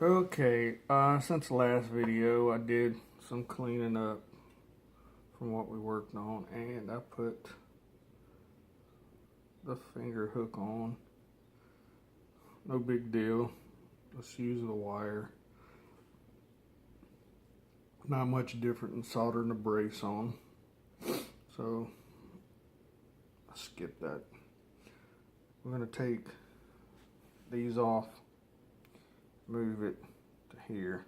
Okay, since the last video, I did some cleaning up from what we worked on, and I put the finger hook on. No big deal. Let's use the wire. Not much different than soldering a brace on. So, I'll skip that. We're going to take these off, move it to here.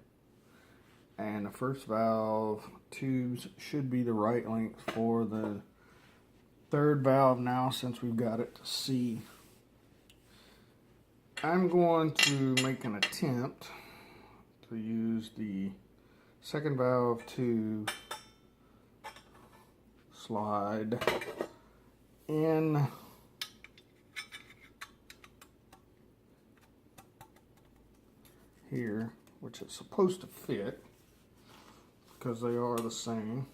And the first valve tubes should be the right length for the third valve now, since we've got it to C. I'm going to make an attempt to use the second valve to slide in here, which is supposed to fit because they are the same,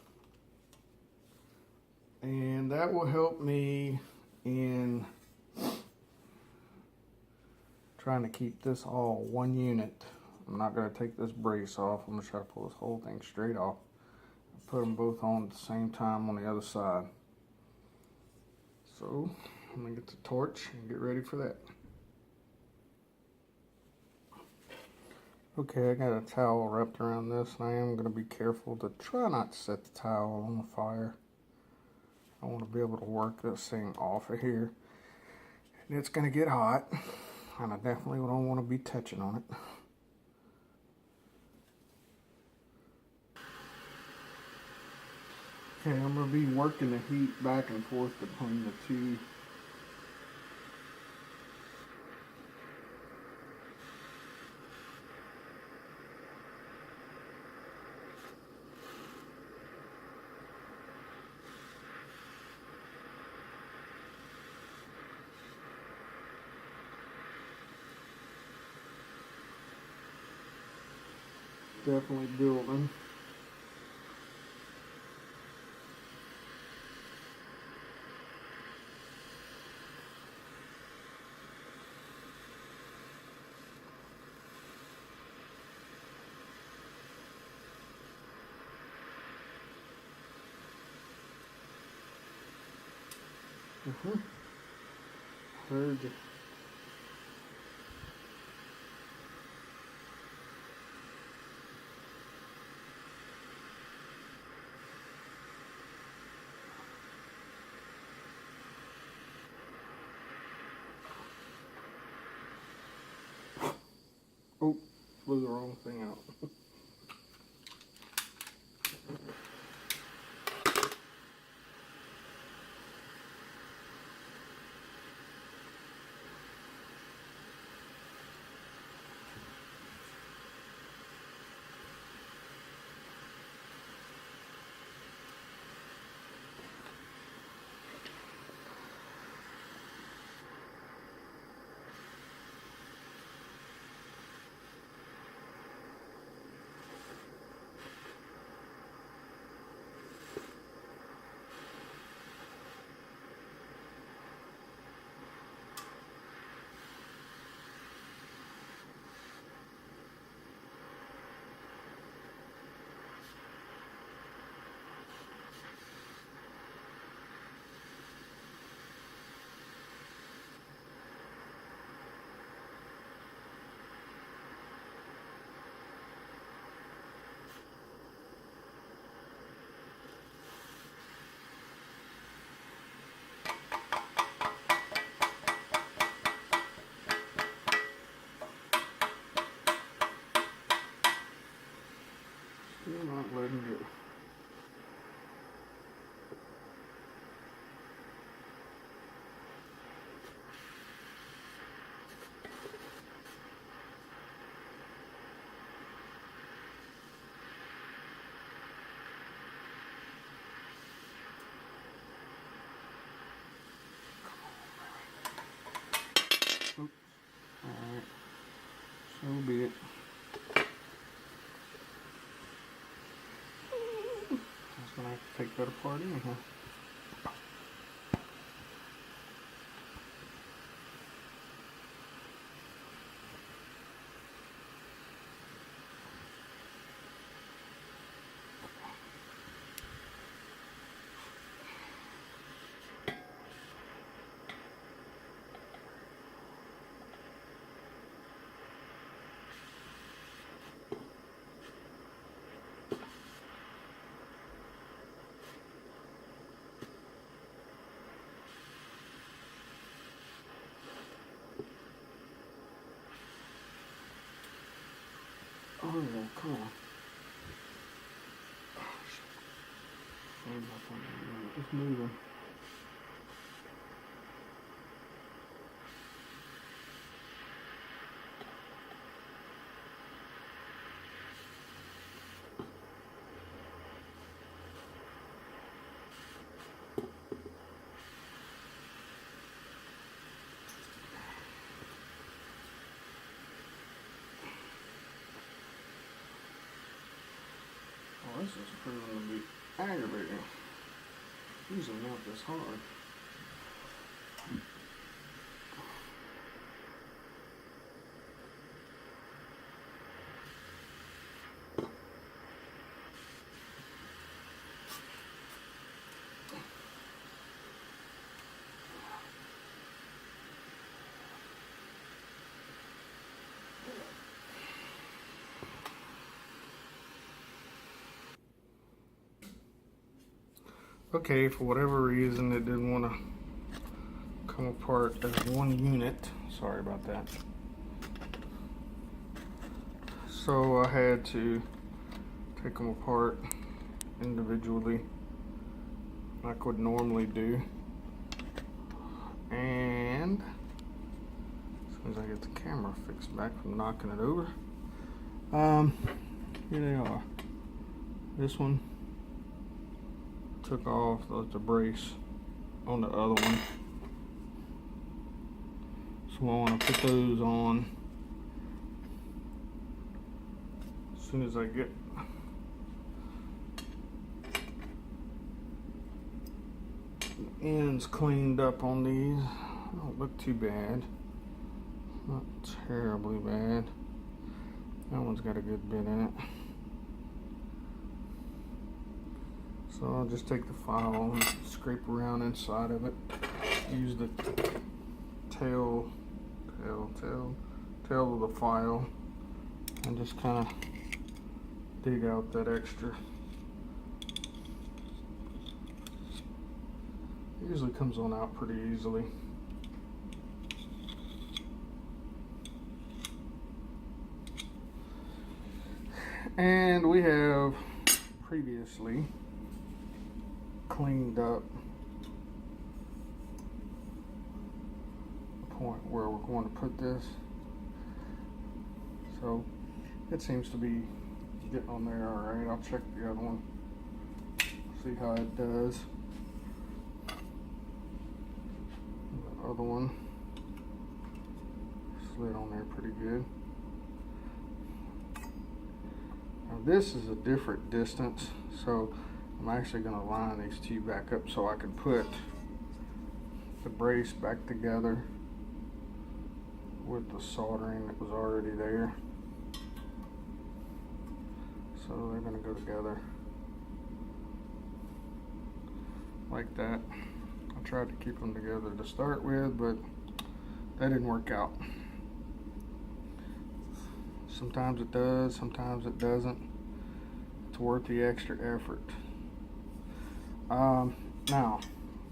and that will help me in trying to keep this all one unit. I'm not going to take this brace off. I'm going to try to pull this whole thing straight off. Put them both on at the same time on the other side. So I'm going to get the torch and get ready for that. Okay, I got a towel wrapped around this, and I am going to be careful to try not to set the towel on the fire. I want to be able to work this thing off of here. And it's going to get hot, and I definitely don't want to be touching on it. Okay, I'm going to be working the heat back and forth between the two. Definitely building. Heard you. Oh, blew the wrong thing out. Still not letting go. Oops. Alright. So be it. Just gonna have to take that apart anyhow. Oh yeah, cool. Sorry about that. It's moving. Oh, this is proving to be aggravating. Usually not this hard. Okay, for whatever reason, it didn't want to come apart as one unit. Sorry about that. So I had to take them apart individually like I would normally do. And as soon as I get the camera fixed back from knocking it over, here they are. This one took off the brace on the other one. So I want to put those on as soon as I get the ends cleaned up on these. Don't look too bad. Not terribly bad. That one's got a good bit in it. So I'll just take the file and scrape around inside of it. Use the tail of the file and just kind of dig out that extra. It usually comes on out pretty easily. And we have previously cleaned up the point where we're going to put this. So it seems to be getting on there all right. I'll check the other one, see how it does. The other one slid on there pretty good. Now this is a different distance, so I'm actually going to line these two back up so I can put the brace back together with the soldering that was already there. So they're going to go together like that. I tried to keep them together to start with, but that didn't work out. Sometimes it does, sometimes it doesn't. It's worth the extra effort. Now,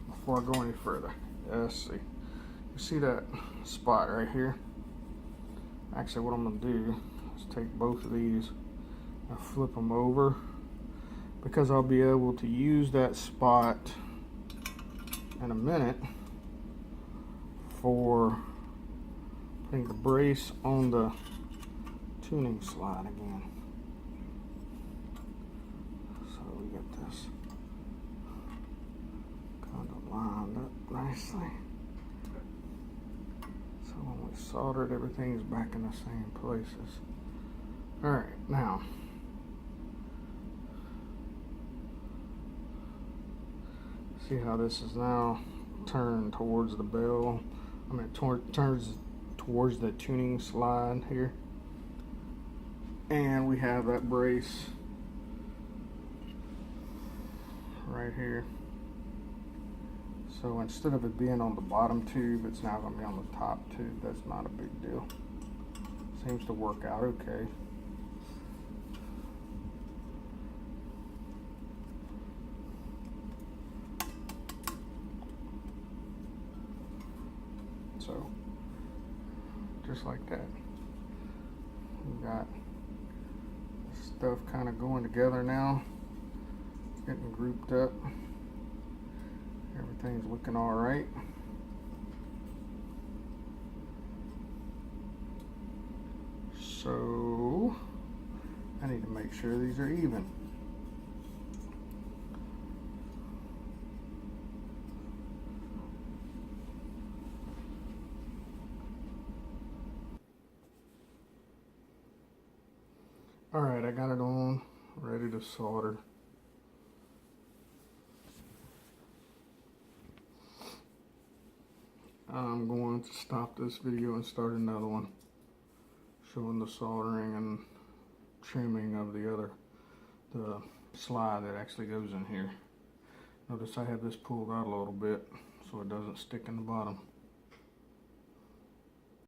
before I go any further, let's see. You see that spot right here? Actually, what I'm going to do is take both of these and flip them over, because I'll be able to use that spot in a minute for putting the brace on the tuning slide again. So we get this kind of lined up nicely. So when we soldered, everything's back in the same places. Alright, now see how this is now turned towards the bell. I mean, it turns towards the tuning slide here. And we have that brace right here. So instead of it being on the bottom tube, it's now going to be on the top tube. That's not a big deal. Seems to work out okay. So, just like that. We got stuff kind of going together now, getting grouped up. Everything's looking all right. So I need to make sure these are even. All right, I got it on, ready to solder. I'm going to stop this video and start another one showing the soldering and trimming of the slide that actually goes in here. Notice I have this pulled out a little bit so it doesn't stick in the bottom.